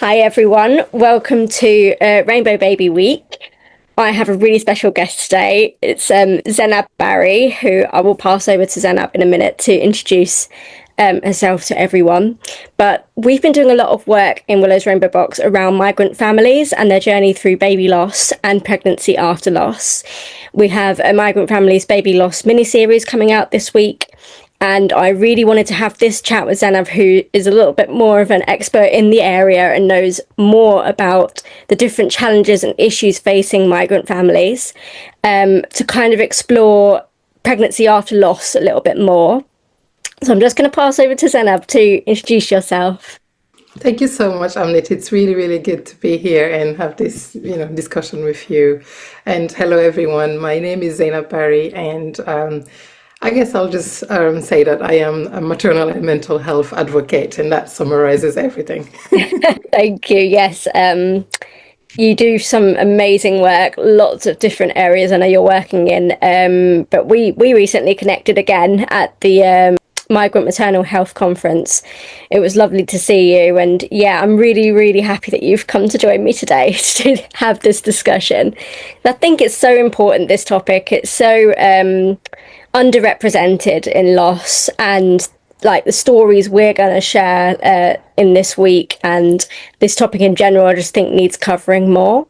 Hi everyone, welcome to Rainbow Baby Week. I have a really special guest today. It's Zenab Barry, who I will pass over to Zenab in a minute to introduce herself to everyone. But we've been doing a lot of work in Willow's Rainbow Box around migrant families and their journey through baby loss and pregnancy after loss. We have a Migrant Families Baby Loss mini-series coming out this week. And I really wanted to have this chat with Zenab, who is a little bit more of an expert in the area and knows more about the different challenges and issues facing migrant families, to kind of explore pregnancy after loss a little bit more. So I'm just going to pass over to Zenab to introduce yourself. Thank you so much, Amrit. It's really, really good to be here and have this, discussion with you. And hello, everyone. My name is Zenab Barry, and I guess I'll just say that I am a maternal and mental health advocate, and that summarizes everything. Thank you. Yes, you do some amazing work, lots of different areas I know you're working in. But we recently connected again at the Migrant Maternal Health Conference. It was lovely to see you, and yeah, I'm really, really happy that you've come to join me today to have this discussion. I think it's so important, this topic. It's so underrepresented in loss, and like the stories we're going to share in this week and this topic in general, I just think needs covering more.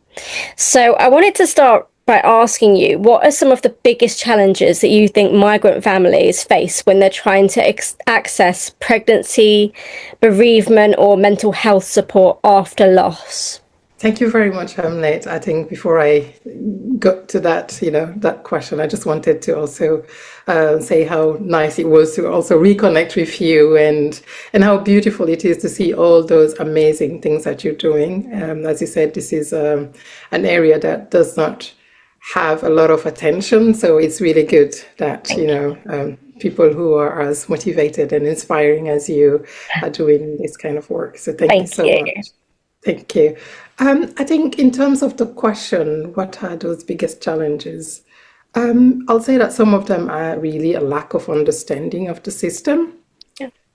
So I wanted to start by asking you, what are some of the biggest challenges that you think migrant families face when they're trying to access pregnancy, bereavement, or mental health support after loss? Thank you very much, Hamlet. I think before I got to that, that question, I just wanted to also say how nice it was to also reconnect with you, and how beautiful it is to see all those amazing things that you're doing. As you said, this is an area that does not have a lot of attention, so it's really good that people who are as motivated and inspiring as you are doing this kind of work. So thank you so much. Thank you. I think in terms of the question, what are those biggest challenges? I'll say that some of them are really a lack of understanding of the system.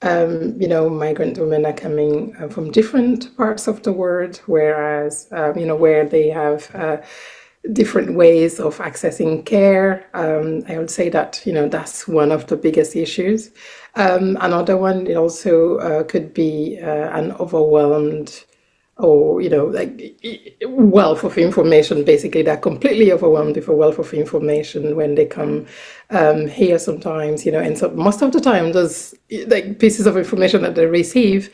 Migrant women are coming from different parts of the world, whereas, where they have different ways of accessing care. I would say that, that's one of the biggest issues. Another one, it also could be an overwhelmed or wealth of information. Basically, they're completely overwhelmed with a wealth of information when they come here sometimes, and so most of the time those pieces of information that they receive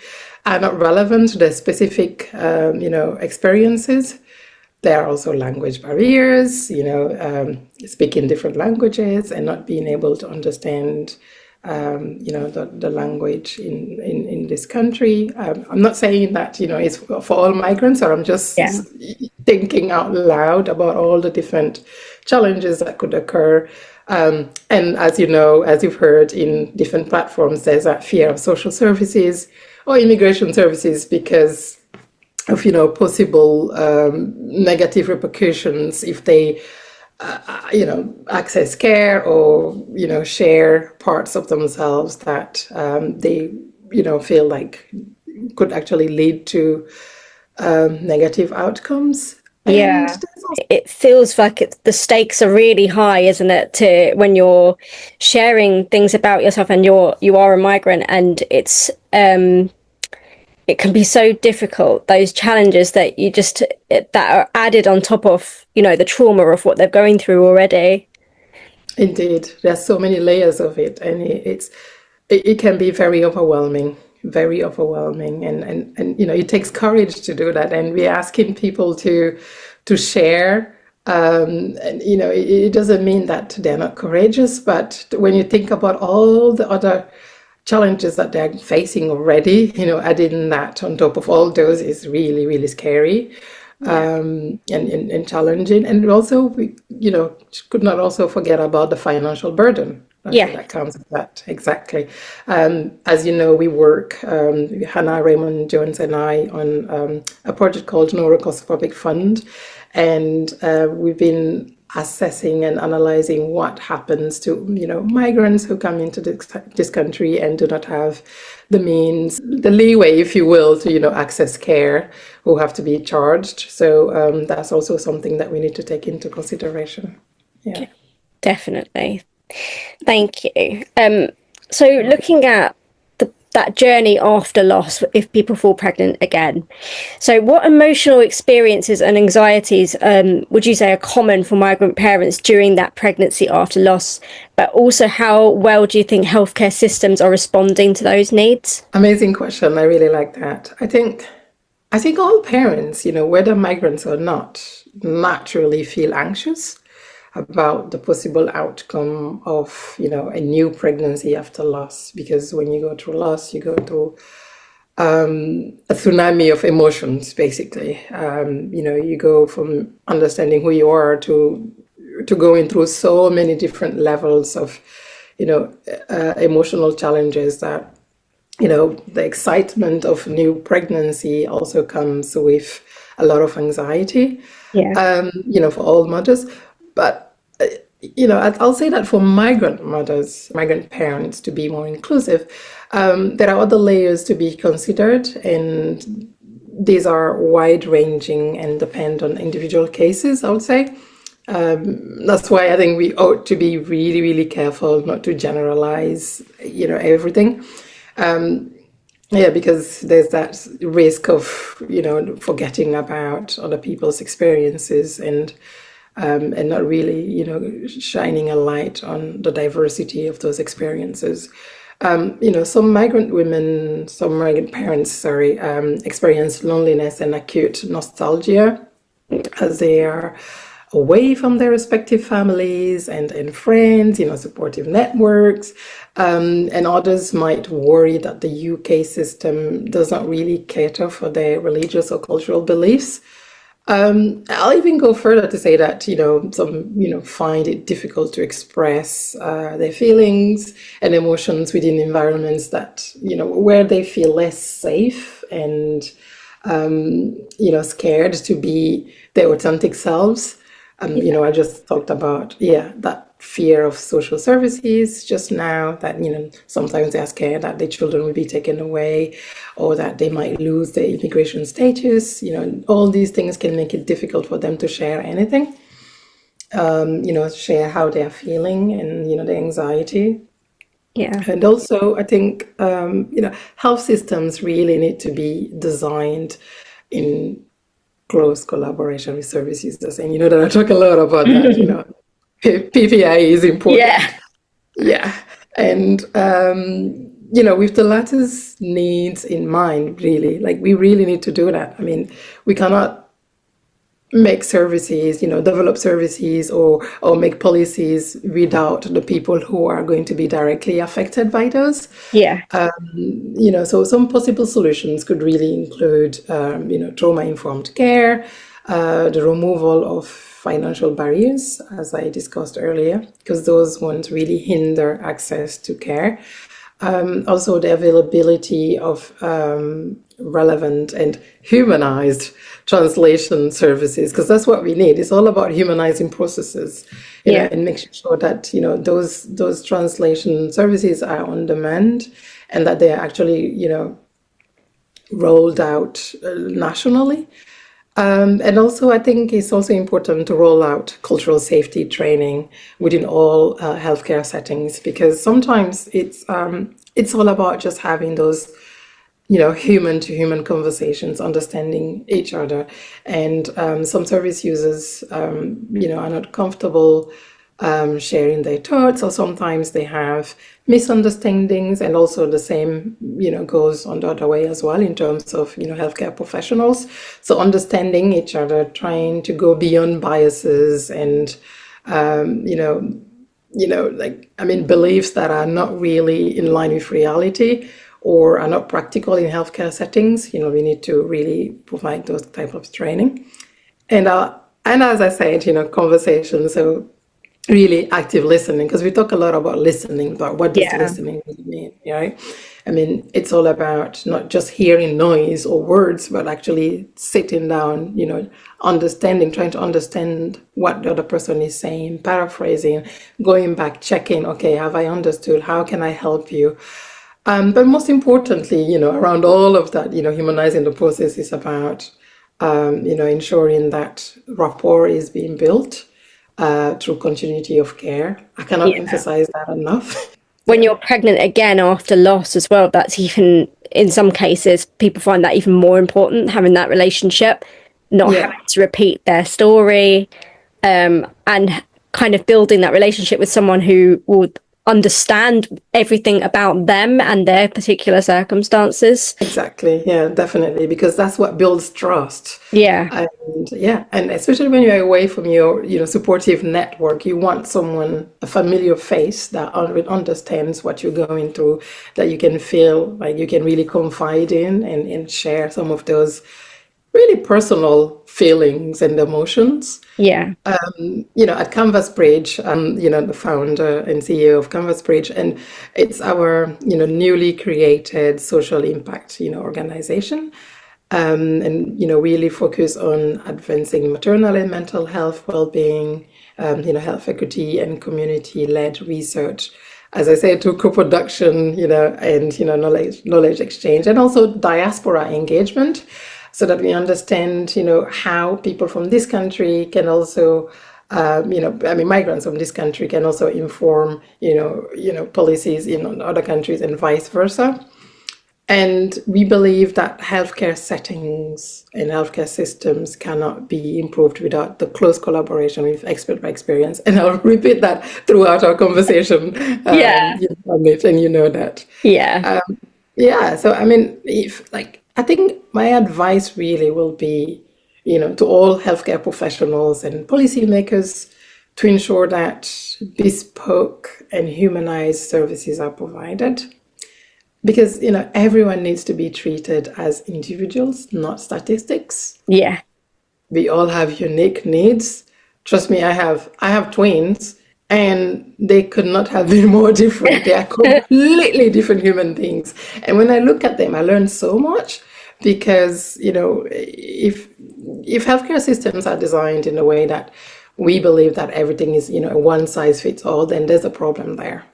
are not relevant to their specific experiences. There are also language barriers, speaking different languages and not being able to understand the language in this country. I'm not saying that, it's for all migrants, or I'm just thinking out loud about all the different challenges that could occur. And as you know, as you've heard in different platforms, there's that fear of social services or immigration services because of, possible negative repercussions if they access care or, share parts of themselves that they, feel like could actually lead to negative outcomes. Yeah, it feels like the stakes are really high, isn't it? To when you're sharing things about yourself and you are a migrant, and it's it can be so difficult, those challenges that that are added on top of, the trauma of what they're going through already. Indeed, there's so many layers of it, and it can be very overwhelming, and it takes courage to do that, and we're asking people to share. And it doesn't mean that they're not courageous, but when you think about all the other challenges that they're facing already, adding that on top of all those is really, really scary. And challenging. And also, we, could not also forget about the financial burden that comes with that. Exactly. As you know, we work, Hannah, Raymond, Jones, and I, on a project called No Recourse Public Fund. And we've been assessing and analyzing what happens to, migrants who come into this country and do not have the means, the leeway, if you will, to, access care, who have to be charged. So that's also something that we need to take into consideration. Yeah. Definitely. Thank you. So looking at that journey after loss, if people fall pregnant again, so what emotional experiences and anxieties would you say are common for migrant parents during that pregnancy after loss? But also, how well do you think healthcare systems are responding to those needs? Amazing question. I really like that. I think all parents, whether migrants or not, naturally feel anxious about the possible outcome of, a new pregnancy after loss. Because when you go through loss, you go through a tsunami of emotions, basically. You go from understanding who you are to going through so many different levels of, emotional challenges that the excitement of new pregnancy also comes with a lot of anxiety, Yeah. for all mothers. But, I'll say that for migrant mothers, migrant parents, to be more inclusive, there are other layers to be considered, and these are wide ranging and depend on individual cases, I would say. That's why I think we ought to be really, really careful not to generalize, everything. Yeah, because there's that risk of, forgetting about other people's experiences and not really, shining a light on the diversity of those experiences. Some migrant women, some migrant parents, sorry, experience loneliness and acute nostalgia as they are away from their respective families and friends, supportive networks. And others might worry that the UK system does not really cater for their religious or cultural beliefs. I'll even go further to say that, some, find it difficult to express their feelings and emotions within environments that, where they feel less safe and, scared to be their authentic selves. I just talked about, that fear of social services just now, that, sometimes they're scared that their children will be taken away or that they might lose their immigration status. All these things can make it difficult for them to share anything, share how they're feeling and, the anxiety. Yeah. And also, I think, health systems really need to be designed in close collaboration with service users. And you know that I talk a lot about that, PPI is important. Yeah. Yeah. And, with the latter's needs in mind, really, like we really need to do that. I mean, we cannot make services, develop services or make policies without the people who are going to be directly affected by those. Yeah. So some possible solutions could really include, trauma-informed care, the removal of financial barriers, as I discussed earlier, because those ones really hinder access to care. Also, the availability of relevant and humanized translation services, because that's what we need. It's all about humanizing processes, and making sure that those translation services are on demand and that they are actually rolled out nationally. And also, I think it's also important to roll out cultural safety training within all healthcare settings, because sometimes it's all about just having those, human to human conversations, understanding each other. And some service users, are not comfortable sharing their thoughts, or sometimes they have misunderstandings, and also the same, goes on the other way as well in terms of, healthcare professionals. So understanding each other, trying to go beyond biases and, beliefs that are not really in line with reality or are not practical in healthcare settings. We need to really provide those type of training. And as I said, conversations. So really active listening, because we talk a lot about listening, but what does Yeah. listening really mean, right? I mean, it's all about not just hearing noise or words, but actually sitting down, understanding, trying to understand what the other person is saying, paraphrasing, going back, checking, okay, have I understood? How can I help you? But most importantly, around all of that, humanizing the process is about, ensuring that rapport is being built through continuity of care. I cannot Yeah. emphasize that enough. When you're pregnant again after loss as well, that's even, in some cases, people find that even more important, having that relationship, not Yeah, having to repeat their story, and kind of building that relationship with someone who would understand everything about them and their particular circumstances. exactly. Yeah, definitely, because that's what builds trust. Yeah. And yeah, and especially when you're away from your, supportive network, you want someone, a familiar face that understands what you're going through, that you can feel like you can really confide in and share some of those really personal feelings and emotions. Yeah. At Canvas Bridge, the founder and CEO of Canvas Bridge, and it's our, newly created social impact, organization. And, really focus on advancing maternal and mental health well-being, health equity and community-led research. As I said, through co-production, and, knowledge exchange, and also diaspora engagement, so that we understand, how people from this country can also, I mean, migrants from this country can also inform, policies in other countries and vice versa. And we believe that healthcare settings and healthcare systems cannot be improved without the close collaboration with expert by experience. And I'll repeat that throughout our conversation, Yeah. Amit, and you know that. Yeah. Yeah, so I mean, I think my advice really will be, to all healthcare professionals and policymakers to ensure that bespoke and humanized services are provided. Because, everyone needs to be treated as individuals, not statistics. Yeah. We all have unique needs. Trust me, I have twins and they could not have been more different. They are completely different human beings. And when I look at them, I learn so much because, if healthcare systems are designed in a way that we believe that everything is, one size fits all, then there's a problem there.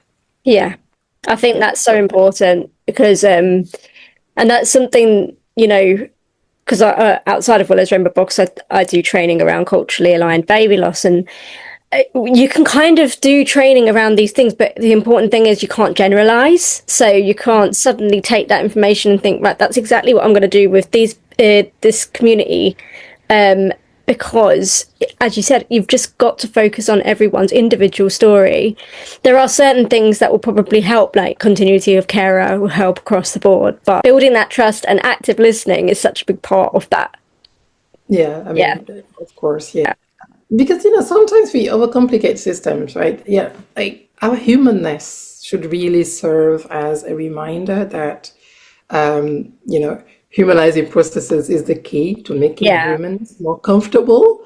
Yeah. I think Yeah. that's so important because, and that's something, because outside of Willow's Rainbow Box, I do training around culturally aligned baby loss, and you can kind of do training around these things, but the important thing is you can't generalize. So you can't suddenly take that information and think, right, that's exactly what I'm going to do with this community, because, as you said, you've just got to focus on everyone's individual story. There are certain things that will probably help, like continuity of care will help across the board, but building that trust and active listening is such a big part of that. Yeah, I Yeah. mean, of course, yeah. Because, sometimes we overcomplicate systems, right? Yeah, like our humanness should really serve as a reminder that, humanizing processes is the key to making Yeah. humans more comfortable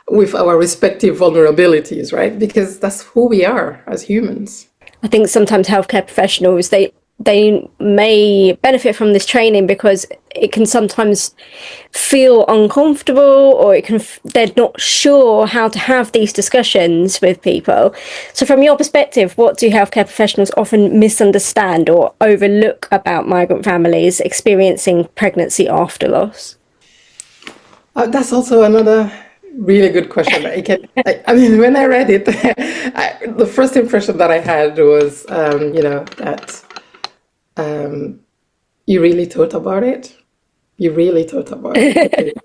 with our respective vulnerabilities, right? Because that's who we are as humans. I think sometimes healthcare professionals they may benefit from this training because it can sometimes feel uncomfortable, or they're not sure how to have these discussions with people. So from your perspective, what do healthcare professionals often misunderstand or overlook about migrant families experiencing pregnancy after loss? That's also another really good question. I mean, when I read it, the first impression that I had was, that you really thought about it. You really thought about it.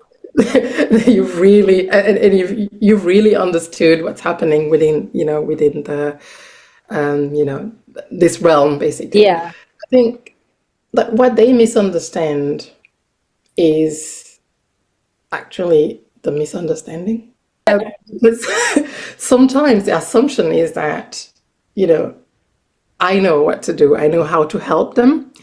You've really and you've really understood what's happening within the this realm basically. Yeah. I think that what they misunderstand is actually the misunderstanding. Because sometimes the assumption is that, you know, I know what to do, I know how to help them.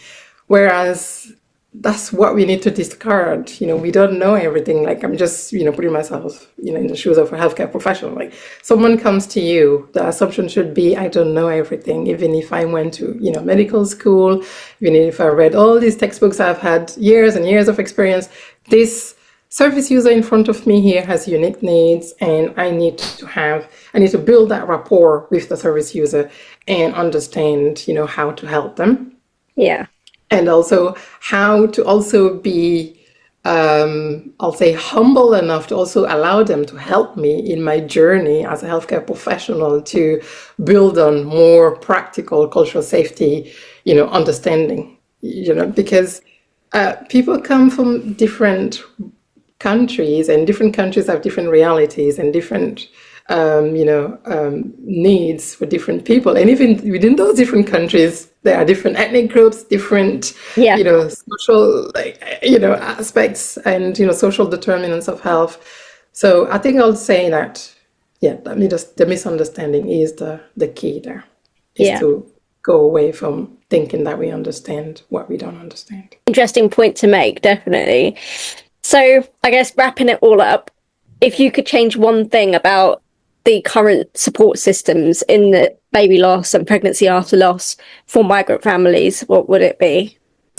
Whereas that's what we need to discard. We don't know everything. Like, I'm just, putting myself, in the shoes of a healthcare professional. Like, someone comes to you, the assumption should be, I don't know everything. Even if I went to, medical school, even if I read all these textbooks, I've had years and years of experience. This service user in front of me here has unique needs, and I need to build that rapport with the service user and understand, how to help them, Yeah. and also how to also be, I'll say, humble enough to also allow them to help me in my journey as a healthcare professional to build on more practical cultural safety, understanding, because people come from different countries, and different countries have different realities and different needs for different people, and even within those different countries there are different ethnic groups, different Yeah. social, like, aspects, and social determinants of health. So I think I'll say that, yeah, the misunderstanding is the key there, is Yeah. to go away from thinking that we understand what we don't understand. Interesting point to make, definitely. So, I guess wrapping it all up, if you could change one thing about the current support systems in the baby loss and pregnancy after loss for migrant families, what would it be?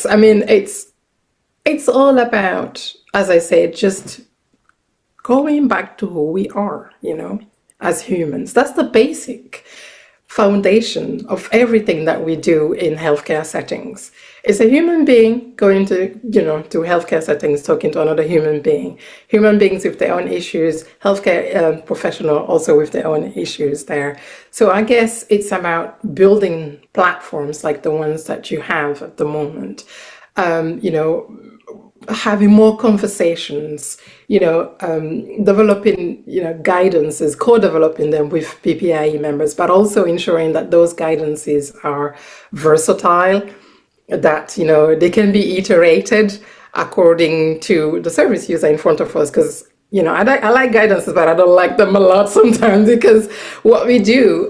I mean, it's all about, as I said, just going back to who we are, as humans. That's the basic foundation of everything that we do in healthcare settings. It's a human being going to healthcare settings, talking to another human being. Human beings with their own issues, healthcare professional also with their own issues there. So I guess it's about building platforms like the ones that you have at the moment. Having more conversations, developing, guidances, co-developing them with PPIE members, but also ensuring that those guidances are versatile, that, they can be iterated according to the service user in front of us. Because, I like guidances, but I don't like them a lot sometimes, because what we do,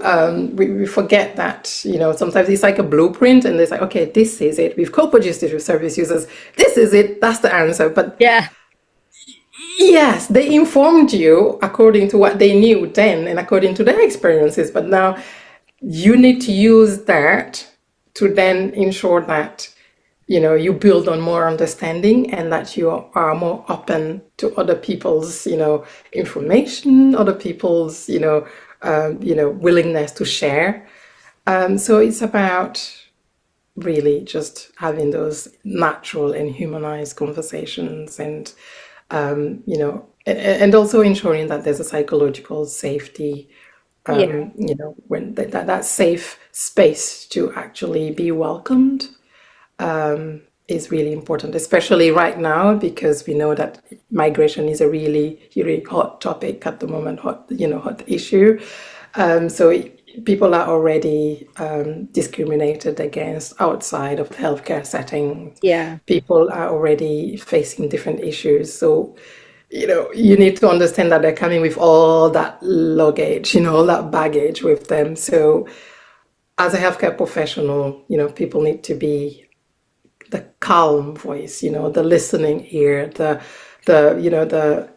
we forget that, sometimes it's like a blueprint, and it's like, okay, this is it. We've co-produced it with service users. This is it. That's the answer. But Yeah. yes, they informed you according to what they knew then and according to their experiences. But now you need to use that to then ensure that, you build on more understanding, and that you are more open to other people's, information, other people's, willingness to share. So it's about really just having those natural and humanized conversations, and and also ensuring that there's a psychological safety, Yeah. when that safe space to actually be welcomed, is really important, especially right now, because we know that migration is a really, really hot topic at the moment, hot issue. People are already discriminated against outside of the healthcare setting. Yeah. People are already facing different issues. So, you need to understand that they're coming with all that luggage, all that baggage with them. So, as a healthcare professional, people need to be the calm voice, the listening ear, the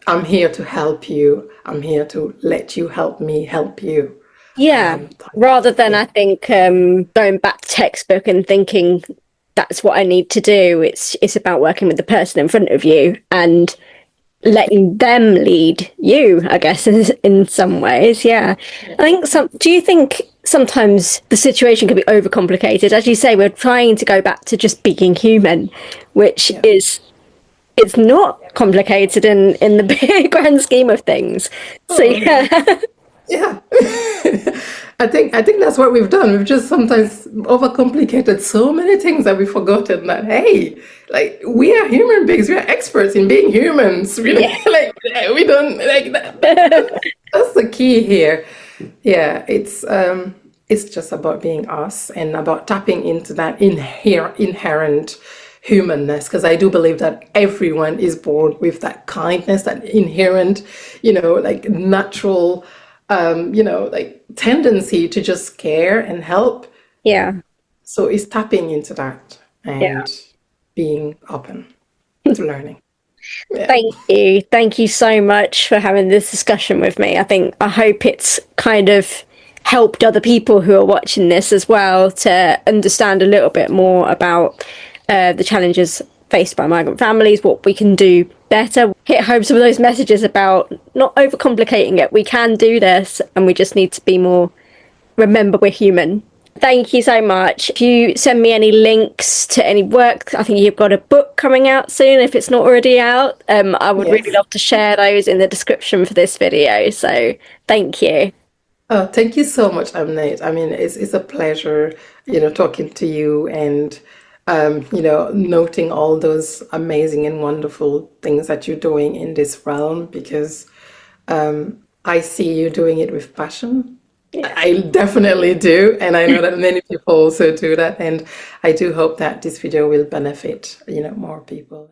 I'm here to help you. I'm here to let you help me help you. Yeah. Rather than, Yeah. I think, going back to textbook and thinking that's what I need to do, it's about working with the person in front of you and letting them lead you, I guess, in some ways. Yeah. I think do you think sometimes the situation can be overcomplicated? As you say, we're trying to go back to just being human, which Yeah. is it's not complicated in the big grand scheme of things. So Oh, yeah. yeah. I think that's what we've done. We've just sometimes overcomplicated so many things that we've forgotten that, hey, like, we are human beings. We are experts in being humans. We Yeah. like, we don't like that. That's the key here. Yeah, it's just about being us, and about tapping into that inherent humanness, because I do believe that everyone is born with that kindness, that inherent, like, natural, like, tendency to just care and help. Yeah. So it's tapping into that Yeah. and being open to learning. Yeah. Thank you. Thank you so much for having this discussion with me. I hope it's kind of helped other people who are watching this as well to understand a little bit more about the challenges faced by migrant families, what we can do better, hit home some of those messages about not overcomplicating it. We can do this, and we just need to be more, remember we're human. Thank you so much. If you send me any links to any work, I think you've got a book coming out soon, if it's not already out. I would really Yes. love to share those in the description for this video. So thank you. Oh, thank you so much, Nate. I mean, it's a pleasure, talking to you and noting all those amazing and wonderful things that you're doing in this realm because I see you doing it with passion. Yeah. I definitely do, and I know that many people also do that, and I do hope that this video will benefit, more people.